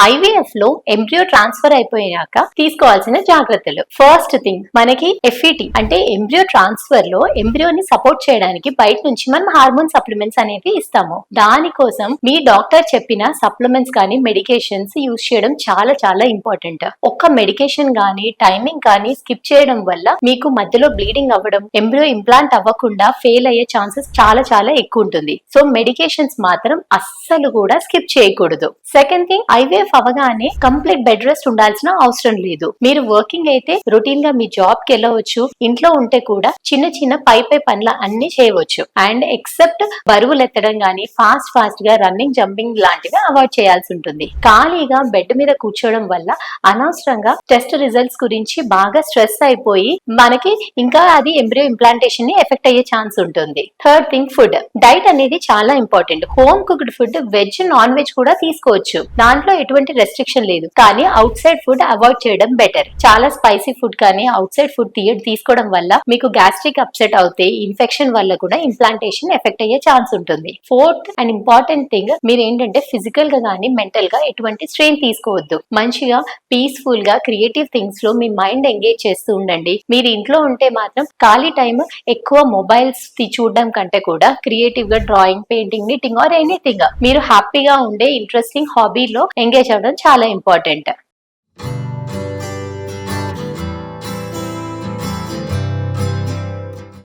IVF లో embryo transfer అయిపోయాక తీసుకోవాల్సిన జాగ్రత్తలు. ఫస్ట్ థింగ్, మనకి ఎఫ్ఈటి అంటే ఎంబ్రియో ట్రాన్స్ఫర్ లో ఎంబ్రియోని సపోర్ట్ చేయడానికి బయట నుంచి మనం హార్మోన్ సప్లిమెంట్స్ అనేవి ఇస్తాము. దానికోసం మీ డాక్టర్ చెప్పిన సప్లిమెంట్స్ కానీ మెడికేషన్స్ యూజ్ చేయడం చాలా చాలా ఇంపార్టెంట్. ఒక్క మెడికేషన్ కానీ టైమింగ్ కానీ స్కిప్ చేయడం వల్ల మీకు మధ్యలో బ్లీడింగ్ అవ్వడం, ఎంబ్రియో ఇంప్లాంట్ అవ్వకుండా ఫెయిల్ అయ్యే ఛాన్సెస్ చాలా చాలా ఎక్కువ ఉంటుంది. సో మెడికేషన్స్ మాత్రం అస్సలు కూడా స్కిప్ చేయకూడదు. సెకండ్ థింగ్, ఐవీఎఫ్ అవగానే కంప్లీట్ బెడ్ రెస్ట్ ఉండాల్సిన అవసరం లేదు. మీరు వర్కింగ్ అయితే రొటీన్ గా మీ జాబ్ కి వెళ్ళవచ్చు. ఇంట్లో ఉంటే కూడా చిన్న చిన్న పై పనులు అన్ని చేయవచ్చు. అండ్ ఎక్సెప్ట్ బరువులు ఎత్తడం గానీ ఫాస్ట్ గా రన్నింగ్ జంపింగ్ లాంటివి అవాయిడ్ చేయాల్సి ఉంటుంది. ఖాళీగా బెడ్ మీద కూర్చోవడం వల్ల అనవసరంగా టెస్ట్ రిజల్ట్స్ గురించి బాగా స్ట్రెస్ అయిపోయి మనకి ఇంకా అది ఎంబ్రియో ఇంప్లాంటేషన్ ని ఎఫెక్ట్ అయ్యే ఛాన్స్ ఉంటుంది. Third thing, food. డైట్ అనేది చాలా important. Home cooked food, veg non veg కూడా తీసుకోవచ్చు. దాంట్లో ఎటువంటి రెస్ట్రిక్షన్ లేదు. కానీ అవుట్ సైడ్ ఫుడ్ అవాయిడ్ చేయడం బెటర్. చాలా స్పైసీ ఫుడ్ కానీ అవుట్ సైడ్ ఫుడ్ తీసుకోవడం వల్ల మీకు గ్యాస్ట్రిక్ అప్సెట్ అవుతే ఇన్ఫెక్షన్ వల్ల కూడా ఇంప్లాంటేషన్ ఎఫెక్ట్ అయ్యే ఛాన్స్ ఉంటుంది. ఫోర్త్ అండ్ ఇంపార్టెంట్ థింగ్, మీరు ఏంటంటే ఫిజికల్ గా కానీ మెంటల్ గా ఎటువంటి స్ట్రెయిన్ తీసుకోవద్దు. మంచిగా పీస్ఫుల్ గా క్రియేటివ్ థింగ్స్ లో మీ మైండ్ ఎంగేజ్ చేస్తూ ఉండండి. మీరు ఇంట్లో ఉంటే మాత్రం ఖాళీ టైం ఎక్కువ మొబైల్స్ చూడడం కంటే కూడా క్రియేటివ్ గా drawing, painting, knitting or anything మీరు హ్యాపీగా ఉండే ఇంట్రెస్టింగ్ హాబీలో ఎంగేజ్ అవ్వడం చాలా ఇంపార్టెంట్.